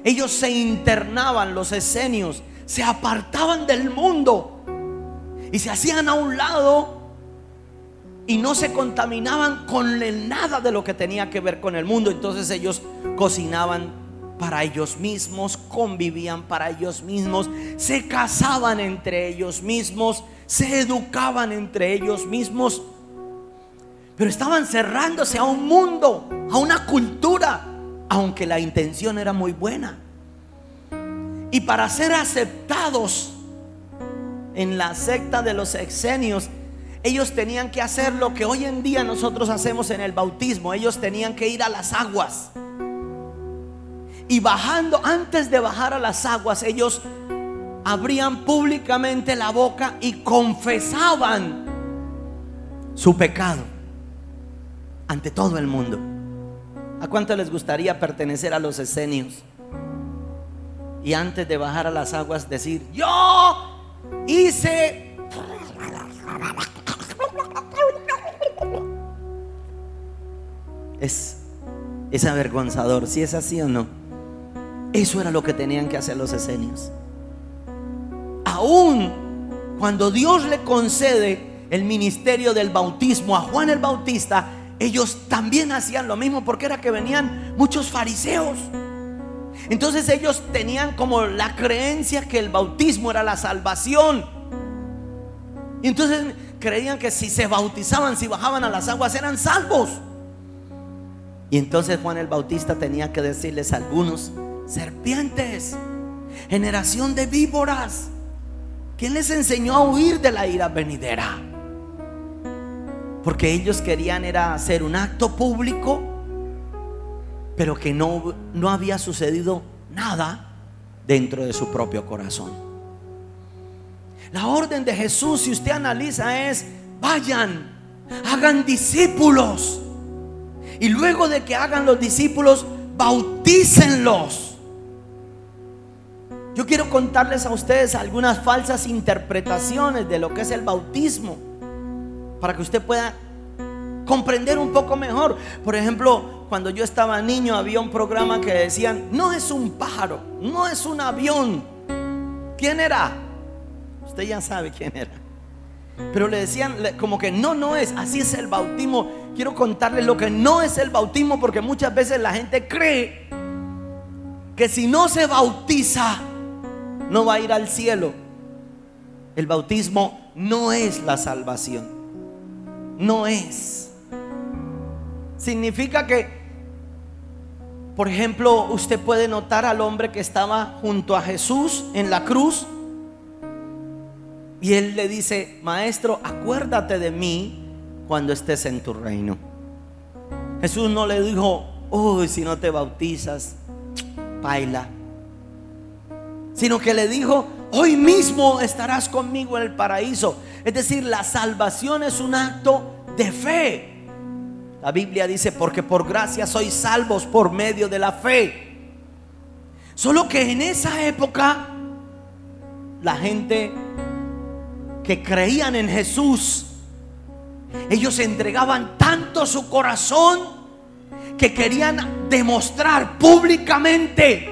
ellos se internaban, los esenios, se apartaban del mundo y se hacían a un lado y no se contaminaban con nada de lo que tenía que ver con el mundo. Entonces ellos cocinaban para ellos mismos, convivían para ellos mismos, se casaban entre ellos mismos, se educaban entre ellos mismos, pero estaban cerrándose a un mundo, a una cultura, aunque la intención era muy buena. Y para ser aceptados en la secta de los esenios, ellos tenían que hacer lo que hoy en día nosotros hacemos en el bautismo. Ellos tenían que ir a las aguas, y bajando, antes de bajar a las aguas, ellos abrían públicamente la boca y confesaban su pecado ante todo el mundo. ¿A cuánto les gustaría pertenecer a los esenios y antes de bajar a las aguas decir: yo hice? Es avergonzador, si es así o no. Eso era lo que tenían que hacer los esenios. Aún cuando Dios le concede el ministerio del bautismo a Juan el Bautista, ellos también hacían lo mismo, porque era que venían muchos fariseos. Entonces ellos tenían como la creencia que el bautismo era la salvación. Y entonces creían que si se bautizaban, si bajaban a las aguas, eran salvos. Y entonces Juan el Bautista tenía que decirles a algunos: serpientes, generación de víboras, ¿quién les enseñó a huir de la ira venidera? Porque ellos querían era hacer un acto público, pero que no había sucedido nada dentro de su propio corazón. La orden de Jesús, si usted analiza, es: vayan, hagan discípulos, y luego de que hagan los discípulos, bautícenlos. Yo quiero contarles a ustedes algunas falsas interpretaciones de lo que es el bautismo, para que usted pueda comprender un poco mejor. Por ejemplo, cuando yo estaba niño había un programa que decían: no es un pájaro, no es un avión. ¿Quién era? Usted ya sabe quién era. Pero le decían como que no es, así es el bautismo. Quiero contarles lo que no es el bautismo, porque muchas veces la gente cree que si no se bautiza no va a ir al cielo. El bautismo no es la salvación, no es. Significa que, por ejemplo, usted puede notar al hombre que estaba junto a Jesús en la cruz, y él le dice: maestro, acuérdate de mí cuando estés en tu reino. Jesús no le dijo: uy, si no te bautizas, paila. Sino que le dijo: hoy mismo estarás conmigo en el paraíso. Es decir, la salvación es un acto de fe. La Biblia dice: porque por gracia sois salvos por medio de la fe. Solo que en esa época la gente que creían en Jesús, ellos entregaban tanto su corazón que querían demostrar públicamente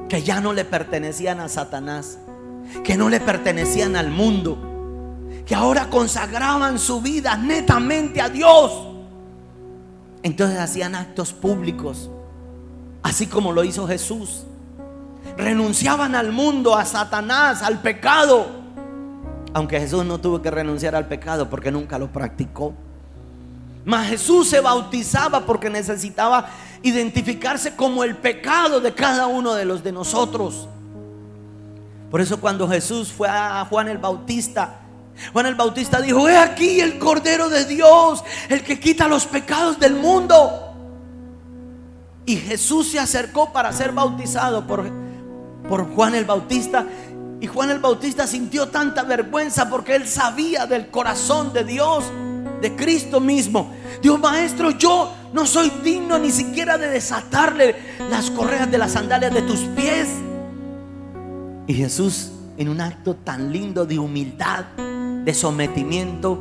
que ya no le pertenecían a Satanás, que no le pertenecían al mundo, que ahora consagraban su vida netamente a Dios. Entonces hacían actos públicos, así como lo hizo Jesús. Renunciaban al mundo, a Satanás, al pecado. Aunque Jesús no tuvo que renunciar al pecado porque nunca lo practicó. Mas Jesús se bautizaba porque necesitaba identificarse como el pecado de cada uno de los de nosotros. Por eso cuando Jesús fue a Juan el Bautista, Juan el Bautista dijo: he aquí el Cordero de Dios, el que quita los pecados del mundo. Y Jesús se acercó para ser bautizado por Juan el Bautista. Y Juan el Bautista sintió tanta vergüenza porque él sabía del corazón de Dios, de Cristo mismo. Dijo: maestro, yo no soy digno ni siquiera de desatarle las correas de las sandalias de tus pies. Y Jesús, en un acto tan lindo de humildad, de sometimiento,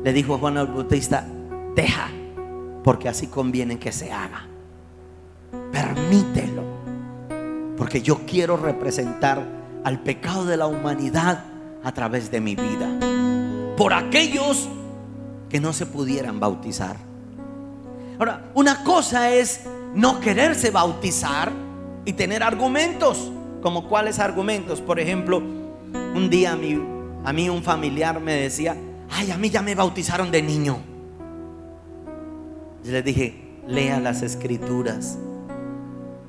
le dijo a Juan el Bautista: deja, porque así conviene que se haga. Permítelo. porque yo quiero representar al pecado de la humanidad a través de mi vida, por aquellos que no se pudieran bautizar. Ahora, una cosa es no quererse bautizar y tener argumentos. ¿Como cuáles argumentos? Por ejemplo, un día a mí un familiar me decía: ay, a mí ya me bautizaron de niño. Yo les dije: lea las escrituras.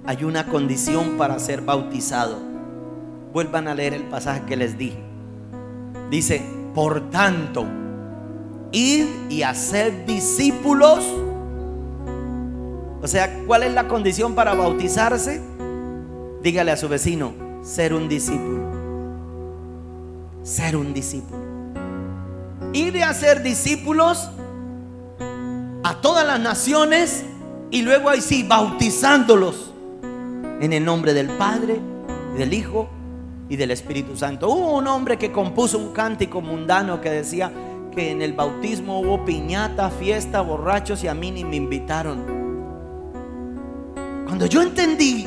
Hay una condición para ser bautizado. Vuelvan a leer el pasaje que les dije. Dice: por tanto, id y haced discípulos. O sea, ¿cuál es la condición para bautizarse? Dígale a su vecino: ser un discípulo. Ser un discípulo. Ir y hacer discípulos a todas las naciones, y luego ahí sí, bautizándolos en el nombre del Padre, del Hijo y del Espíritu Santo. Hubo un hombre que compuso un cántico mundano que decía que en el bautismo hubo piñata, fiesta, borrachos, y a mí ni me invitaron. Cuando yo entendí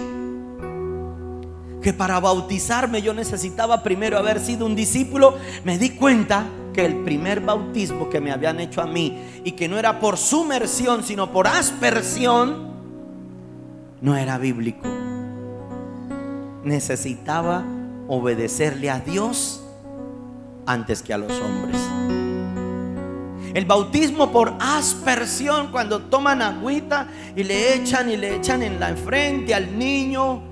que para bautizarme yo necesitaba primero haber sido un discípulo, me di cuenta que el primer bautismo que me habían hecho a mí, y que no era por sumersión sino por aspersión, no era bíblico. Necesitaba obedecerle a Dios antes que a los hombres. El bautismo por aspersión, cuando toman agüita y le echan en la frente al niño.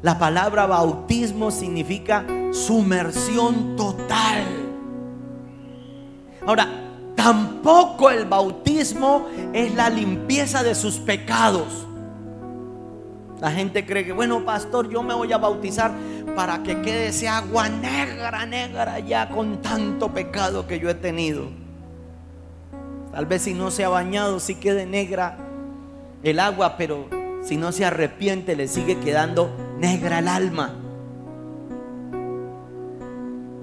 La palabra bautismo significa sumersión total. Ahora, tampoco el bautismo es la limpieza de sus pecados. La gente cree que, bueno, pastor, yo me voy a bautizar para que quede ese agua negra, negra ya con tanto pecado que yo he tenido. Tal vez si no se ha bañado sí quede negra el agua, pero si no se arrepiente le sigue quedando negra el alma.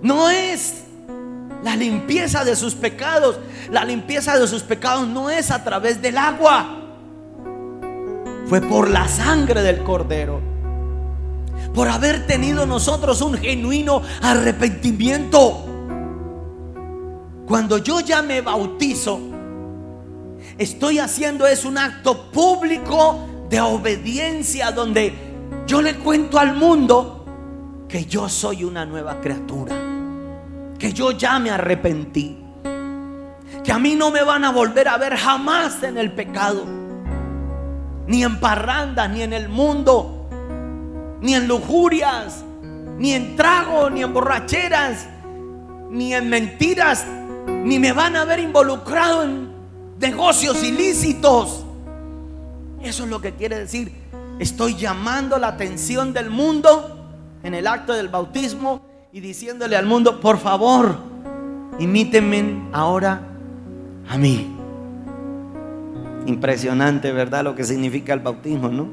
No es la limpieza de sus pecados. La limpieza de sus pecados no es a través del agua. Fue por la sangre del Cordero, por haber tenido nosotros un genuino arrepentimiento. Cuando yo ya me bautizo, estoy haciendo es un acto público de obediencia, donde yo le cuento al mundo que yo soy una nueva criatura, que yo ya me arrepentí, que a mí no me van a volver a ver jamás en el pecado, ni en parrandas, ni en el mundo, ni en lujurias, ni en trago, ni en borracheras, ni en mentiras, ni me van a ver involucrado en negocios ilícitos. Eso es lo que quiere decir: estoy llamando la atención del mundo en el acto del bautismo y diciéndole al mundo: por favor, imítenme ahora a mí. Impresionante, ¿verdad? Lo que significa el bautismo, ¿no?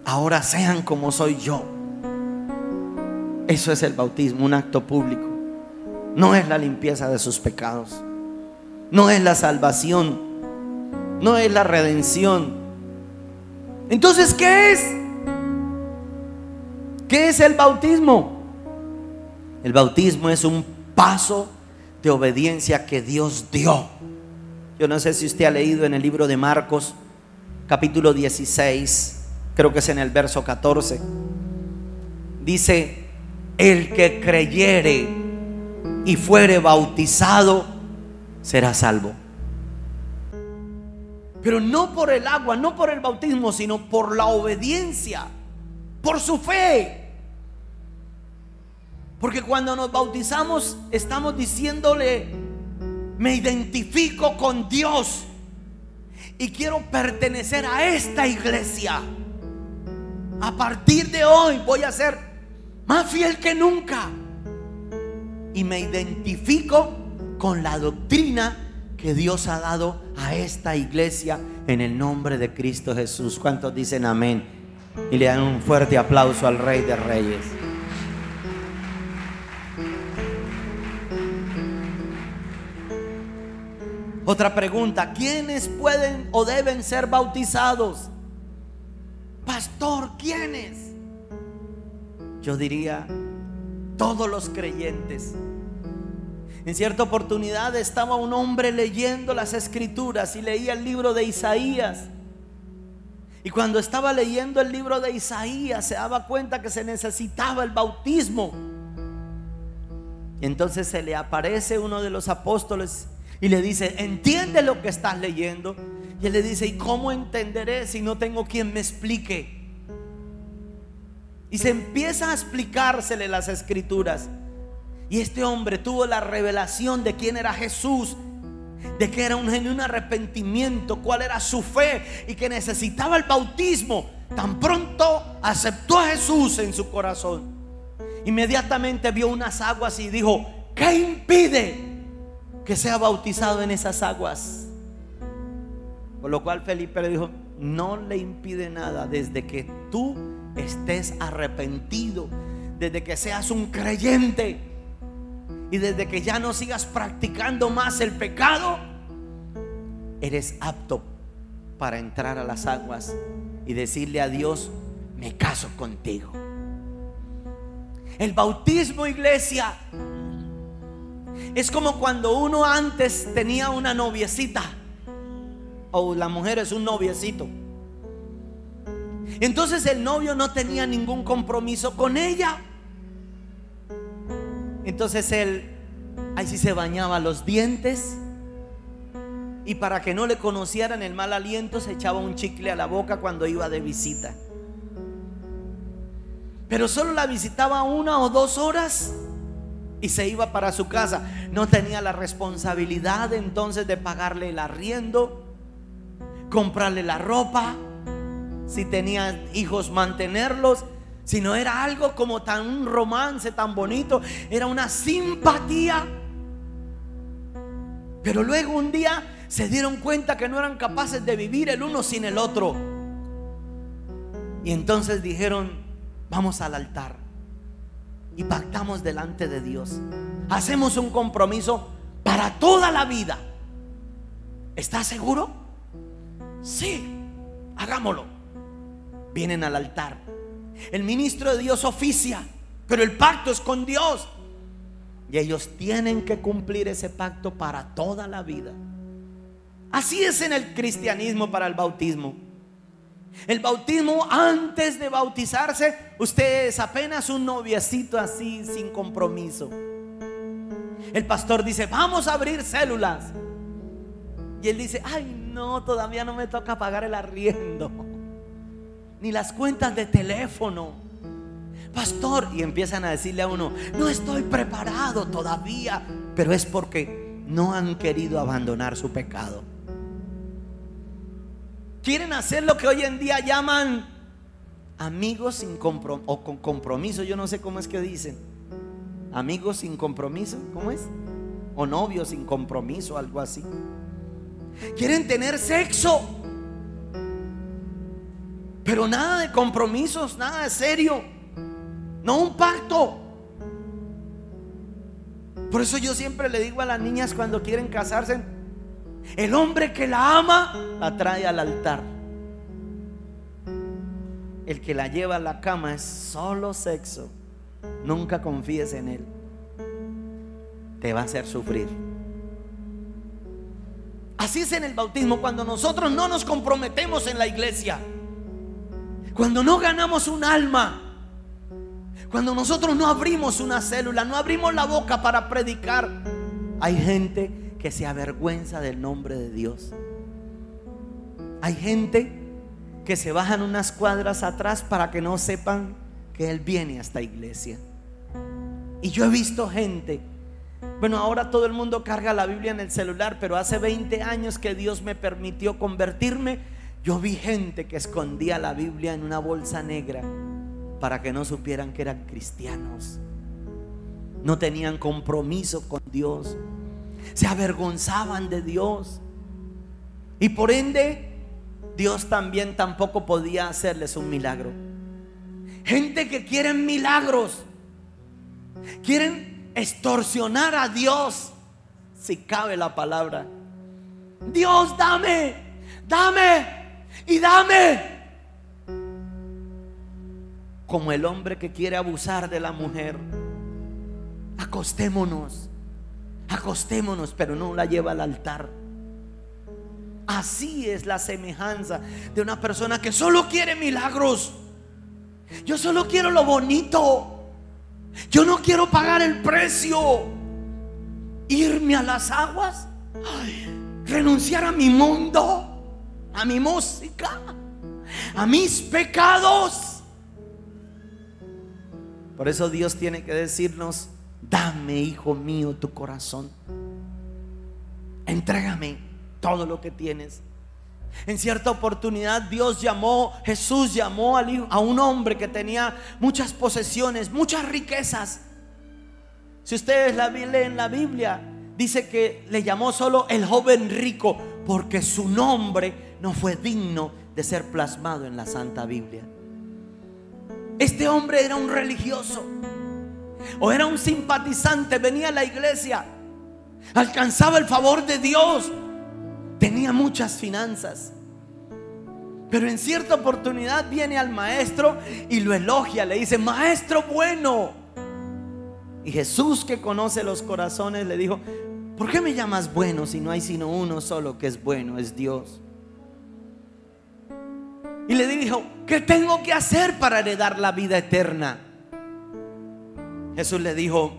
Ahora sean como soy yo. Eso es el bautismo, un acto público. No es la limpieza de sus pecados, no es la salvación, no es la redención. Entonces, ¿qué es? ¿Qué es el bautismo? El bautismo es un paso de obediencia que Dios dio. Yo no sé si usted ha leído en el libro de Marcos, capítulo 16, creo que es en el verso 14. Dice: el que creyere y fuere bautizado será salvo. Pero no por el agua, no por el bautismo, sino por la obediencia, por su fe. Porque cuando nos bautizamos estamos diciéndole: me identifico con Dios y quiero pertenecer a esta iglesia. A partir de hoy voy a ser más fiel que nunca, y me identifico con la doctrina que Dios ha dado a esta iglesia en el nombre de Cristo Jesús. ¿Cuántos dicen amén? Y le dan un fuerte aplauso al Rey de Reyes. Otra pregunta: ¿quiénes pueden o deben ser bautizados? Pastor, ¿quiénes? Yo diría, todos los creyentes. En cierta oportunidad estaba un hombre leyendo las escrituras y leía el libro de Isaías. Y cuando estaba leyendo el libro de Isaías se daba cuenta que se necesitaba el bautismo. Y entonces se le aparece uno de los apóstoles y le dice: ¿entiende lo que estás leyendo? Y él le dice: ¿y cómo entenderé si no tengo quien me explique? Y se empieza a explicársele las escrituras. Y este hombre tuvo la revelación de quién era Jesús, de que era un genuino arrepentimiento, cuál era su fe y que necesitaba el bautismo. Tan pronto aceptó a Jesús en su corazón, inmediatamente vio unas aguas y dijo: ¿qué impide que sea bautizado en esas aguas? Por lo cual Felipe le dijo: no le impide nada desde que tú estés arrepentido, desde que seas un creyente y desde que ya no sigas practicando más el pecado, eres apto para entrar a las aguas y decirle a Dios: me caso contigo. El bautismo, iglesia, es como cuando uno antes tenía una noviecita, o la mujer es un noviecito. Entonces el novio no tenía ningún compromiso con ella. Entonces él ahí sí se bañaba los dientes, y para que no le conocieran el mal aliento se echaba un chicle a la boca cuando iba de visita. Pero solo la visitaba 1 o 2 horas y se iba para su casa. No tenía la responsabilidad entonces de pagarle el arriendo, comprarle la ropa, si tenía hijos mantenerlos, sino era algo como tan un romance tan bonito, era una simpatía. Pero luego un día se dieron cuenta que no eran capaces de vivir el uno sin el otro. Y entonces dijeron: vamos al altar y pactamos delante de Dios. Hacemos un compromiso para toda la vida. ¿Estás seguro? Sí, hagámoslo. Vienen al altar. El ministro de Dios oficia, pero el pacto es con Dios. Y ellos tienen que cumplir ese pacto para toda la vida. Así es en el cristianismo para el bautismo. El bautismo, antes de bautizarse, usted es apenas un noviecito así, sin compromiso. El pastor dice: vamos a abrir células. Y él dice: ay, no, todavía no me toca pagar el arriendo, ni las cuentas de teléfono, pastor. Y empiezan a decirle a uno: no estoy preparado todavía. Pero es porque no han querido abandonar su pecado. Quieren hacer lo que hoy en día llaman amigos sin compromiso, o con compromiso. Yo no sé cómo es que dicen. Amigos sin compromiso, ¿cómo es? O novios sin compromiso, algo así. Quieren tener sexo, pero nada de compromisos, nada de serio, no un pacto. Por eso yo siempre le digo a las niñas cuando quieren casarse: el hombre que la ama la trae al altar. El que la lleva a la cama es solo sexo. Nunca confíes en él, te va a hacer sufrir. Así es en el bautismo. Cuando nosotros no nos comprometemos en la iglesia, cuando no ganamos un alma, cuando nosotros no abrimos una célula, no abrimos la boca para predicar, hay gente que se avergüenza del nombre de Dios. Hay gente que se bajan unas cuadras atrás para que no sepan que Él viene a esta iglesia. Y yo he visto gente, bueno, ahora todo el mundo carga la Biblia en el celular, pero hace 20 años que Dios me permitió convertirme, yo vi gente que escondía la Biblia en una bolsa negra para que no supieran que eran cristianos. No tenían compromiso con Dios, se avergonzaban de Dios, y por ende Dios también tampoco podía hacerles un milagro. Gente que quieren milagros, quieren extorsionar a Dios, si cabe la palabra. Dios, dame, dame y dame. como el hombre que quiere abusar de la mujer. Acostémonos, pero no la lleva al altar. Así es la semejanza de una persona que solo quiere milagros. Yo solo quiero lo bonito. Yo no quiero pagar el precio. Irme a las aguas, renunciar a mi mundo, a mi música, a mis pecados. Por eso Dios tiene que decirnos: dame, hijo mío, tu corazón. Entrégame todo lo que tienes. En cierta oportunidad Jesús llamó a un hombre que tenía muchas posesiones, muchas riquezas. Si ustedes leen la Biblia, dice que le llamó solo el joven rico, porque su nombre no fue digno de ser plasmado en la Santa Biblia. Este hombre era un religioso o era un simpatizante, venía a la iglesia, alcanzaba el favor de Dios, tenía muchas finanzas. Pero en cierta oportunidad viene al maestro y lo elogia, le dice: maestro bueno. Y Jesús, que conoce los corazones, le dijo: ¿por qué me llamas bueno si no hay sino uno solo que es bueno, es Dios? Y le dijo: ¿qué tengo que hacer para heredar la vida eterna? Jesús le dijo: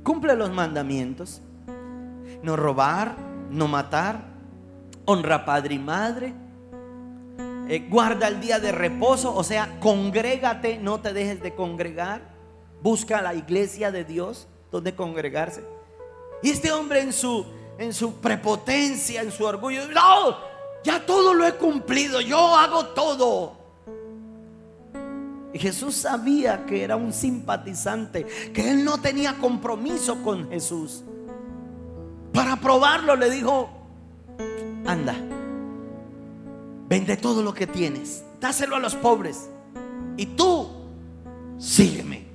cumple los mandamientos: no robar, no matar, honra a padre y madre, guarda el día de reposo, o sea, congrégate, no te dejes de congregar, busca la iglesia de Dios donde congregarse. Y este hombre en su prepotencia, en su orgullo: no, ya todo lo he cumplido, yo hago todo. Y Jesús sabía que era un simpatizante, que él no tenía compromiso con Jesús. Para probarlo le dijo: anda, vende todo lo que tienes, dáselo a los pobres, y tú sígueme.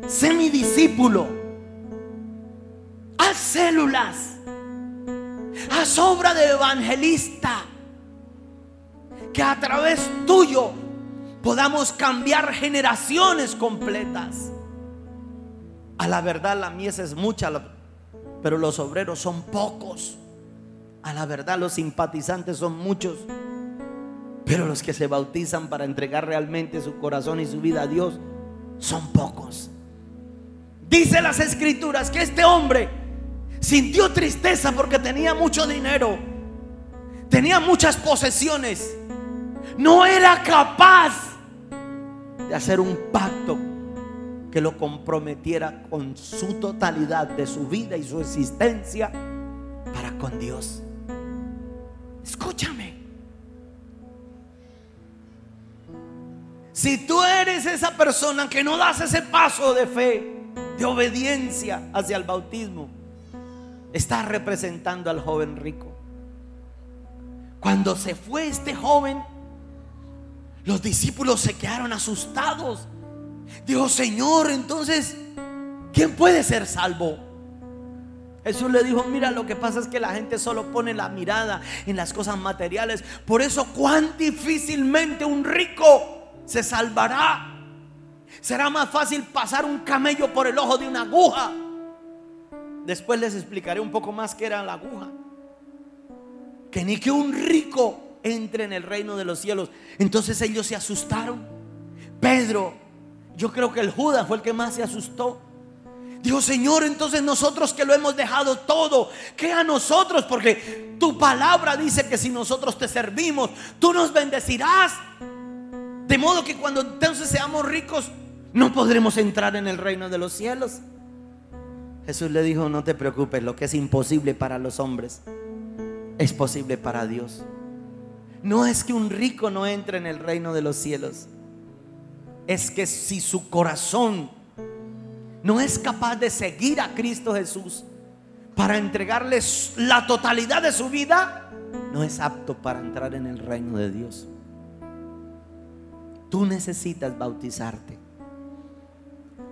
Sé mi discípulo. Haz células, haz obra de evangelista, que a través tuyo podamos cambiar generaciones completas. A la verdad la mies es mucha, pero los obreros son pocos. A la verdad los simpatizantes son muchos, pero los que se bautizan para entregar realmente su corazón y su vida a Dios son pocos. Dice las escrituras que este hombre sintió tristeza porque tenía mucho dinero, tenía muchas posesiones, no era capaz de hacer un pacto que lo comprometiera con su totalidad de su vida y su existencia para con Dios. Escúchame, si tú eres esa persona que no das ese paso de fe, de obediencia hacia el bautismo, estás representando al joven rico. Cuando se fue este joven, los discípulos se quedaron asustados. Dijo: Señor, entonces, ¿quién puede ser salvo? Jesús le dijo: mira, lo que pasa es que la gente solo pone la mirada en las cosas materiales. Por eso cuán difícilmente un rico se salvará. Será más fácil pasar un camello por el ojo de una aguja. Después les explicaré un poco más qué era la aguja. Que ni que un rico entre en el reino de los cielos. Entonces ellos se asustaron. Pedro, yo creo que el Judas fue el que más se asustó. Dijo: Señor, entonces nosotros que lo hemos dejado todo, ¿qué a nosotros? Porque tu palabra dice que si nosotros te servimos, tú nos bendecirás. De modo que cuando entonces seamos ricos, no podremos entrar en el reino de los cielos. Jesús le dijo: no te preocupes, lo que es imposible para los hombres es posible para Dios. No es que un rico no entre en el reino de los cielos, es que si su corazón no es capaz de seguir a Cristo Jesús para entregarles la totalidad de su vida, no es apto para entrar en el reino de Dios. Tú necesitas bautizarte.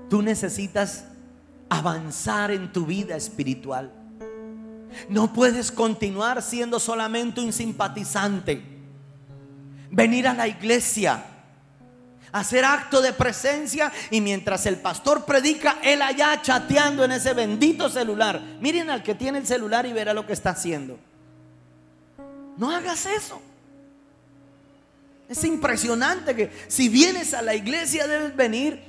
Tú necesitas avanzar en tu vida espiritual. No puedes continuar siendo solamente un simpatizante. Venir a la iglesia, hacer acto de presencia, y mientras el pastor predica, él allá chateando en ese bendito celular. Miren al que tiene el celular y verá lo que está haciendo. No hagas eso. Es impresionante que si vienes a la iglesia debes venir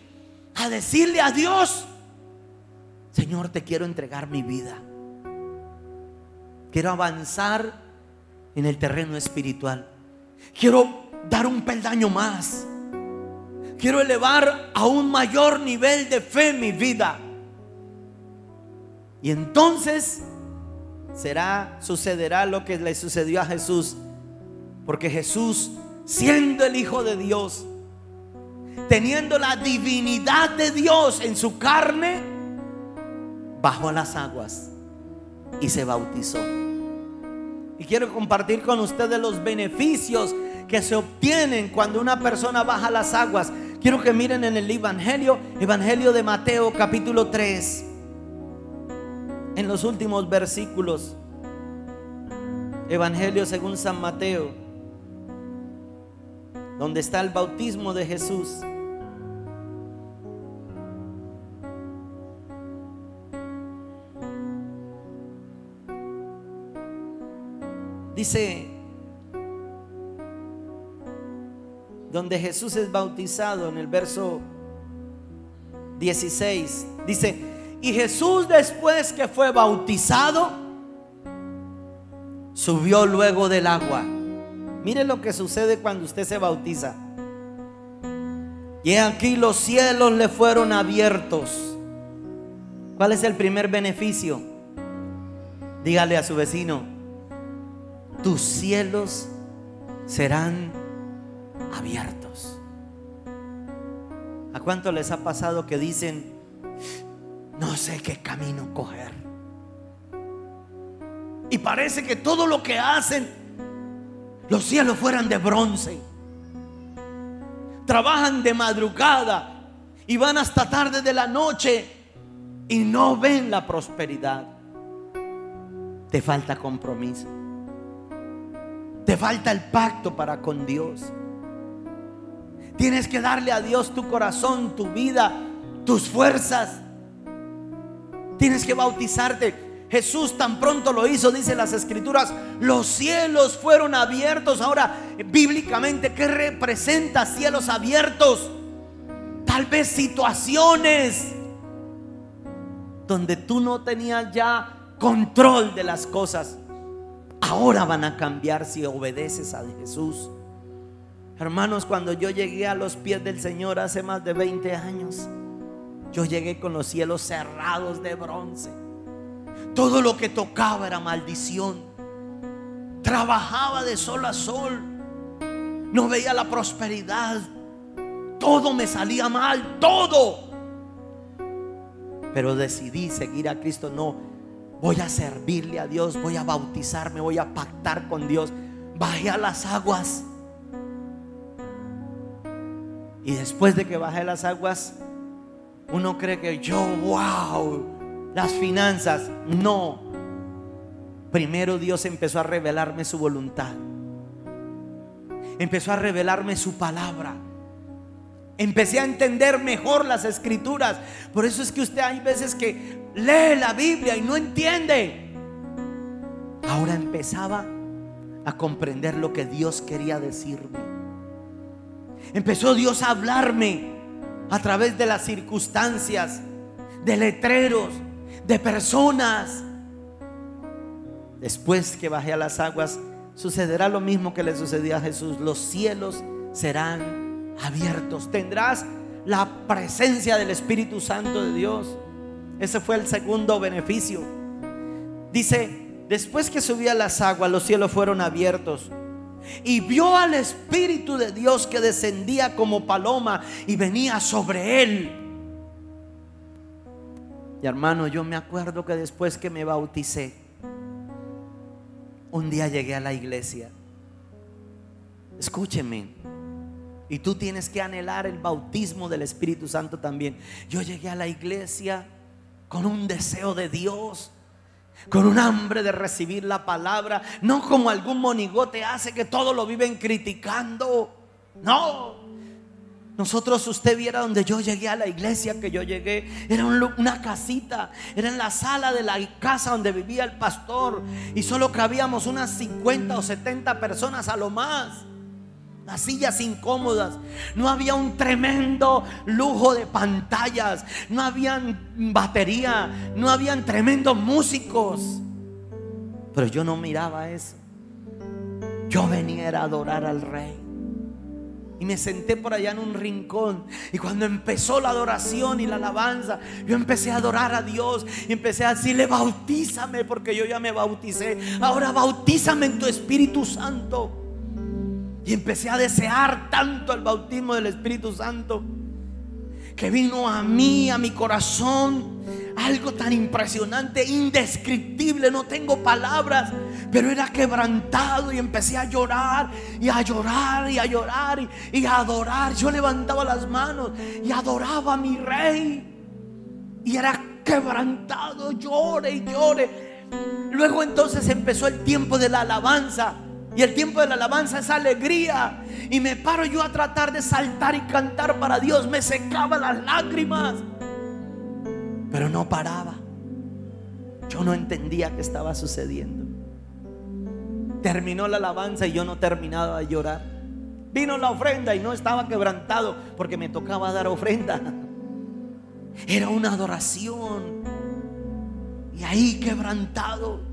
a decirle a Dios: Señor, te quiero entregar mi vida. Quiero avanzar en el terreno espiritual. Quiero dar un peldaño más. Quiero elevar a un mayor nivel de fe en mi vida. Y entonces sucederá lo que le sucedió a Jesús. Porque Jesús, siendo el Hijo de Dios, teniendo la divinidad de Dios en su carne, bajó a las aguas y se bautizó. Y quiero compartir con ustedes los beneficios que se obtienen cuando una persona baja a las aguas. Quiero que miren en el Evangelio de Mateo capítulo 3, en los últimos versículos. Evangelio según San Mateo, donde está el bautismo de Jesús. Dice, donde Jesús es bautizado, en el verso 16, dice: y Jesús, después que fue bautizado, subió luego del agua. Mire lo que sucede cuando usted se bautiza. Y aquí los cielos le fueron abiertos. ¿Cuál es el primer beneficio? Dígale a su vecino: tus cielos serán abiertos. ¿A cuánto les ha pasado que dicen: no sé qué camino coger? Y parece que todo lo que hacen, los cielos fueran de bronce. Trabajan de madrugada y van hasta tarde de la noche y no ven la prosperidad. Te falta compromiso. Te falta el pacto para con Dios. Tienes que darle a Dios tu corazón, tu vida, tus fuerzas. Tienes que bautizarte. Jesús tan pronto lo hizo, dice las escrituras, los cielos fueron abiertos. Ahora, bíblicamente, ¿qué representa cielos abiertos? Tal vez situaciones donde tú no tenías ya control de las cosas, ahora van a cambiar si obedeces a Jesús. Hermanos, cuando yo llegué a los pies del Señor hace más de 20 años, yo llegué con los cielos cerrados de bronce. Todo lo que tocaba era maldición. Trabajaba de sol a sol. No veía la prosperidad. Todo me salía mal, todo. Pero decidí seguir a Cristo. No, voy a servirle a Dios, voy a bautizarme, voy a pactar con Dios. Bajé a las aguas. Y después de que bajé a las aguas, uno cree que yo, wow, las finanzas. No. Primero Dios empezó a revelarme su voluntad. Empezó a revelarme su palabra. Empecé a entender mejor las escrituras. Por eso es que usted hay veces que lee la Biblia y no entiende. Ahora empezaba a comprender lo que Dios quería decirme. Empezó Dios a hablarme a través de las circunstancias, de letreros, de personas. Después que bajé a las aguas, sucederá lo mismo que le sucedió a Jesús. Los cielos serán abiertos. Tendrás la presencia del Espíritu Santo de Dios. Ese fue el segundo beneficio. Dice: después que subí a las aguas, los cielos fueron abiertos, y vio al Espíritu de Dios que descendía como paloma y venía sobre él. Y hermano, yo me acuerdo que después que me bauticé, un día llegué a la iglesia. Escúcheme, y tú tienes que anhelar el bautismo del Espíritu Santo también. Yo llegué a la iglesia con un deseo de Dios, con un hambre de recibir la palabra. No como algún monigote hace, que todo lo viven criticando. No, Nosotros, usted viera donde yo llegué a la iglesia que yo llegué, era una casita, era en la sala de la casa donde vivía el pastor, y solo cabíamos unas 50 o 70 personas a lo más. Las sillas incómodas, no había un tremendo lujo de pantallas, no habían batería, no habían tremendos músicos, pero yo no miraba eso. Yo venía a adorar al Rey. Y me senté por allá en un rincón. Y cuando empezó la adoración y la alabanza, yo empecé a adorar a Dios. Y empecé a decirle: bautízame, porque yo ya me bauticé. Ahora bautízame en tu Espíritu Santo. Y empecé a desear tanto el bautismo del Espíritu Santo, que vino a mí, a mi corazón, algo tan impresionante, indescriptible. No tengo palabras, pero era quebrantado. Y empecé a llorar y a llorar y a llorar y a adorar. Yo levantaba las manos y adoraba a mi Rey, y era quebrantado, llore y llore. Luego entonces empezó el tiempo de la alabanza. Y el tiempo de la alabanza es alegría. Y me paro yo a tratar de saltar y cantar para Dios. Me secaba las lágrimas, pero no paraba. Yo no entendía qué estaba sucediendo. Terminó la alabanza y yo no terminaba de llorar. Vino la ofrenda y no estaba quebrantado, porque me tocaba dar ofrenda. Era una adoración. Y ahí quebrantado.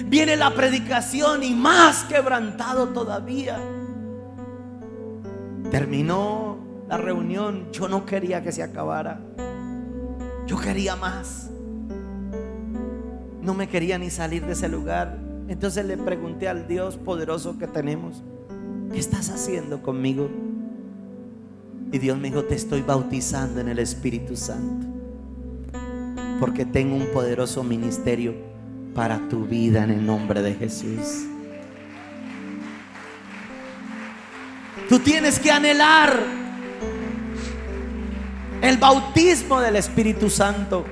Viene la predicación y más quebrantado todavía. Terminó la reunión. Yo no quería que se acabara. Yo quería más. No me quería ni salir de ese lugar. Entonces le pregunté al Dios poderoso que tenemos: ¿qué estás haciendo conmigo? Y Dios me dijo: te estoy bautizando en el Espíritu Santo, porque tengo un poderoso ministerio para tu vida en el nombre de Jesús. Tú tienes que anhelar el bautismo del Espíritu Santo.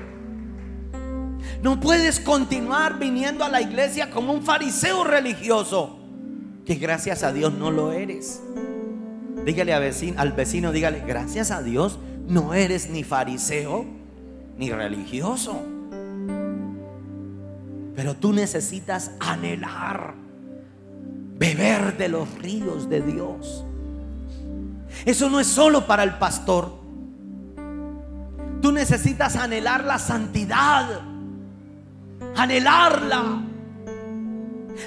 No puedes continuar viniendo a la iglesia como un fariseo religioso, que gracias a Dios no lo eres. Dígale al vecino, dígale: gracias a Dios no eres ni fariseo ni religioso. Pero tú necesitas anhelar beber de los ríos de Dios. Eso no es solo para el pastor. Tú necesitas anhelar la santidad, anhelarla,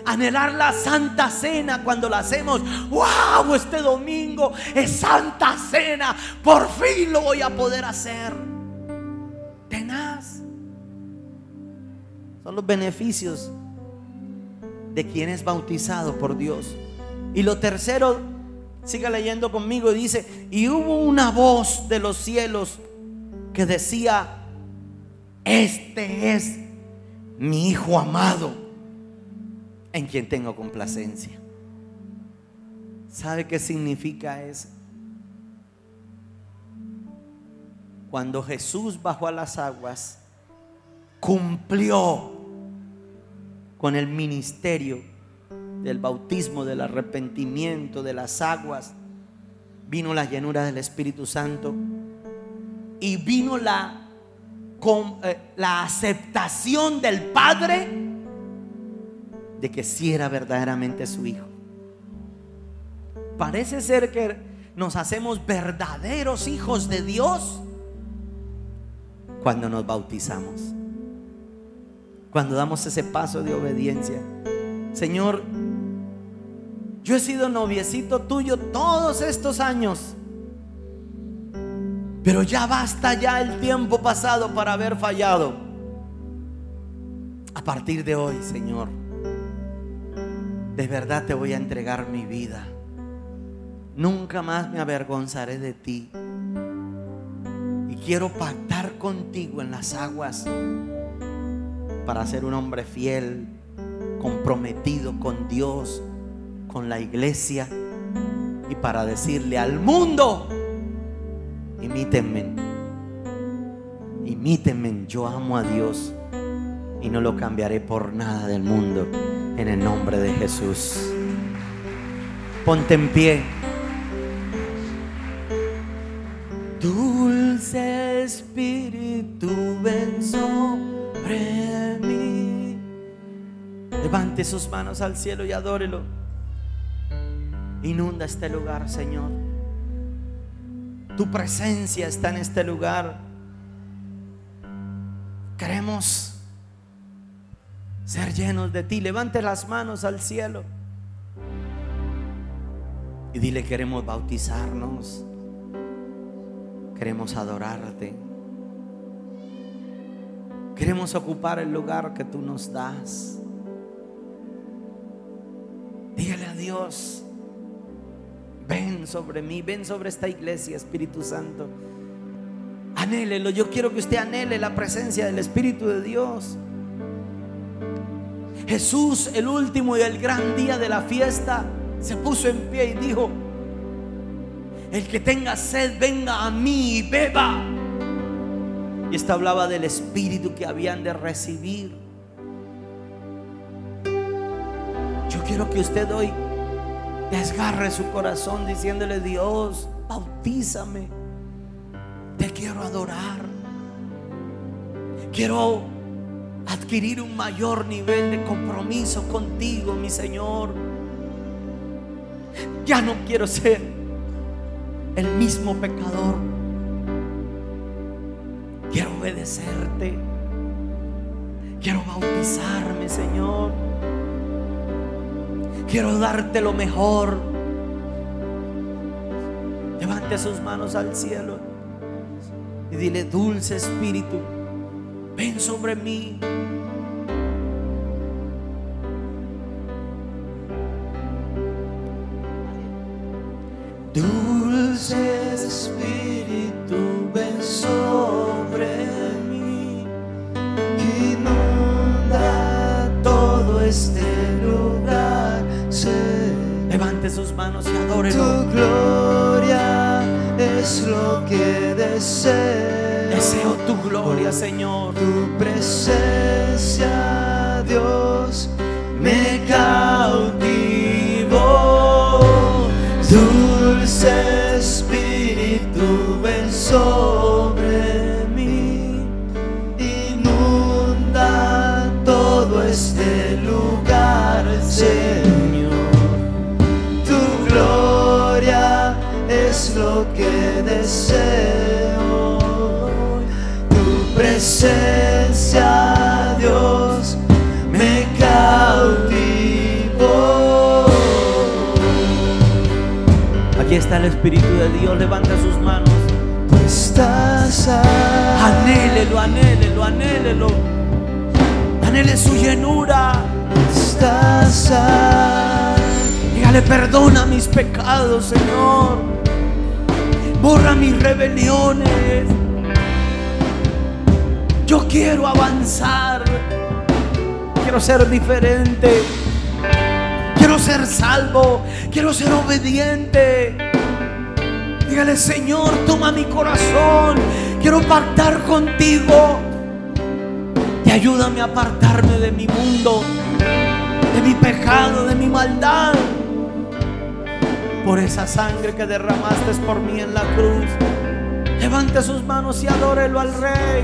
anhelar la Santa Cena. Cuando la hacemos, wow, este domingo es Santa Cena, por fin lo voy a poder hacer. Tenaz. Son los beneficios de quien es bautizado por Dios. Y lo tercero, siga leyendo conmigo, dice: y hubo una voz de los cielos que decía: este es mi Hijo amado, en quien tengo complacencia. ¿Sabe qué significa eso? Cuando Jesús bajó a las aguas, cumplió con el ministerio del bautismo, del arrepentimiento, de las aguas. Vino la llenura del Espíritu Santo y vino la aceptación del Padre de que sí era verdaderamente su Hijo. Parece ser que nos hacemos verdaderos hijos de Dios cuando nos bautizamos, cuando damos ese paso de obediencia. Señor, yo he sido noviecito tuyo todos estos años, pero ya basta ya el tiempo pasado para haber fallado. A partir de hoy, Señor, de verdad te voy a entregar mi vida. Nunca más me avergonzaré de ti. Y quiero pactar contigo en las aguas para ser un hombre fiel, comprometido con Dios, con la iglesia, y para decirle al mundo: imítenme, imítenme, yo amo a Dios y no lo cambiaré por nada del mundo, en el nombre de Jesús. Ponte en pie. Dulce Espíritu, ven sobre mí. Levante sus manos al cielo y adórelo. Inunda este lugar, Señor. Tu presencia está en este lugar. Queremos ser llenos de ti. Levante las manos al cielo y dile: queremos bautizarnos, queremos adorarte, queremos ocupar el lugar que tú nos das. Dígale a Dios: ven sobre mí, ven sobre esta iglesia, Espíritu Santo. Anhélelo. Yo quiero que usted anhele la presencia del Espíritu de Dios. Jesús, el último y el gran día de la fiesta, se puso en pie y dijo: el que tenga sed, venga a mí y beba. Y esto hablaba del Espíritu que habían de recibir. Yo quiero que usted hoy desgarre su corazón diciéndole: Dios, bautízame. Te quiero adorar. Quiero adquirir un mayor nivel de compromiso contigo, mi Señor. Ya no quiero ser el mismo pecador. Quiero obedecerte. Quiero bautizarme, Señor. Quiero darte lo mejor. Levante sus manos al cielo y dile: dulce Espíritu, ven sobre mí. Dulce Espíritu, ven sobre mí. Inunda todo este lugar. Levante sus manos y adórelo. Tu gloria es lo que deseo. Deseo tu gloria, Señor. Tu presencia, Dios, me cautivó. Dulce Espíritu, ven sobre mí. Inunda todo este lugar, Señor. Tu gloria es lo que deseo. Tu presencia, Dios, me cautivó. Aquí está el Espíritu de Dios. Levanta sus manos. Tú estás aquí. Anhélelo, anhélelo, anhélelo. Anhele su llenura. Estás aquí. Dígale: perdona mis pecados, Señor. Borra mis rebeliones. Yo quiero avanzar. Quiero ser diferente. Quiero ser salvo. Quiero ser obediente. Dígale: Señor, toma mi corazón. Quiero pactar contigo. Y ayúdame a apartarme de mi mundo, de mi pecado, de mi maldad. Por esa sangre que derramaste por mí en la cruz. Levante sus manos y adórelo al Rey.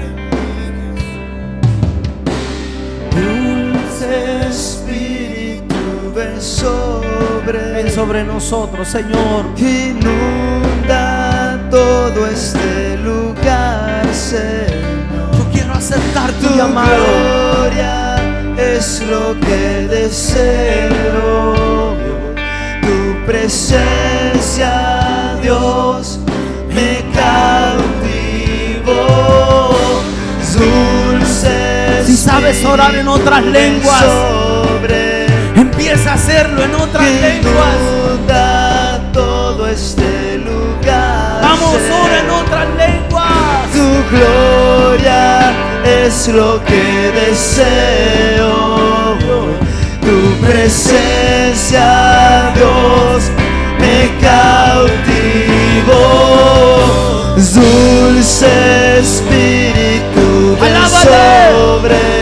Dulce Espíritu, ven sobre nosotros, Señor. Inunda todo este lugar, Señor. Yo quiero aceptar tu Tu llamado. gloria es lo que deseo. Tu presencia, Dios, me cautivó. Dulce. Si sabes orar en otras lenguas, empieza a hacerlo en otras lenguas. Inunda todo este lugar. Vamos, ora en otras lenguas. Tu gloria es lo que deseo. Tu presencia, Dios, me cautivó. Dulce Espíritu, ven sobre.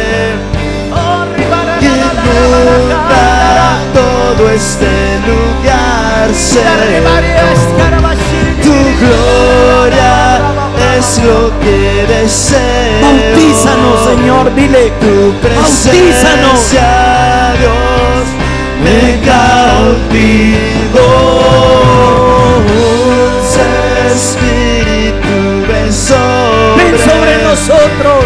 Inunda todo este lugar, Señor. Tu gloria es lo que deseo. Bautízanos, Señor, dile, Tu bautízanos. presencia, Dios, me cautivó. Dulce Espíritu, ven sobre nosotros.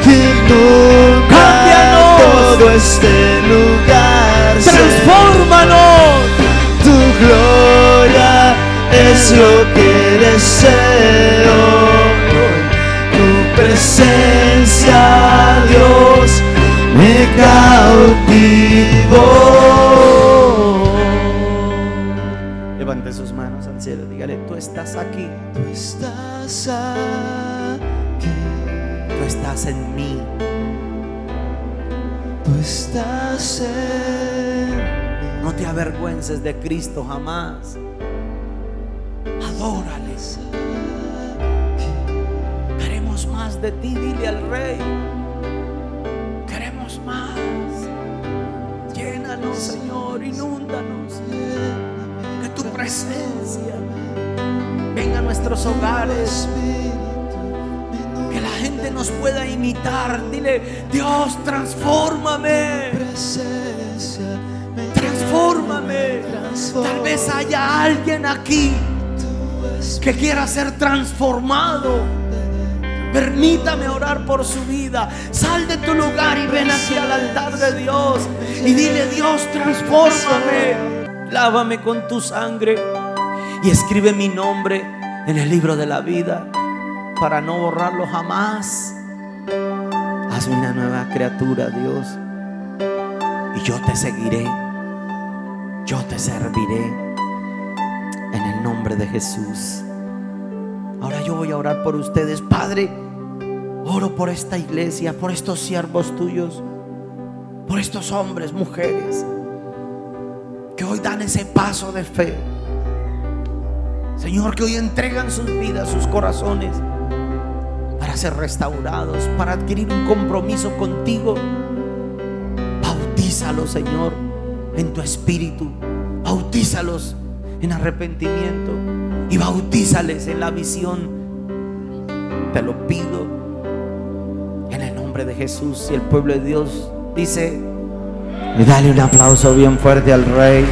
Inunda Cámbianos. todo este lugar, Transfórmanos. tu gloria es lo que deseo. Tu presencia, Dios, me cautivó. Levante sus manos al cielo, dígale, tú estás aquí, Tú estás aquí, tú estás en mí. tú estás en mí. No te avergüences de Cristo jamás. Adórale. Queremos más de ti, dile al Rey. Queremos más. Llénanos, Señor, inúndanos. Que tu presencia venga a nuestros hogares. Que la gente nos pueda imitar. Dile, Dios, transfórmame. Transfórmame. Tal vez haya alguien aquí que quiera ser transformado. Permítame orar por su vida. Sal de tu lugar y ven aquí al altar de Dios y dile, Dios, transfórmame. Lávame con tu sangre y escribe mi nombre en el libro de la vida para no borrarlo jamás. Hazme una nueva criatura, Dios, y yo te seguiré, yo te serviré en el nombre de Jesús. Ahora yo voy a orar por ustedes. Padre, oro por esta iglesia, por estos siervos tuyos, por estos hombres, mujeres que hoy dan ese paso de fe. Señor, que hoy entregan sus vidas, sus corazones para ser restaurados, para adquirir un compromiso contigo. Bautízalos, Señor, en tu espíritu. Bautízalos en arrepentimiento y bautízales en la visión. Te lo pido en el nombre de Jesús. Y el pueblo de Dios dice, y dale un aplauso bien fuerte al Rey.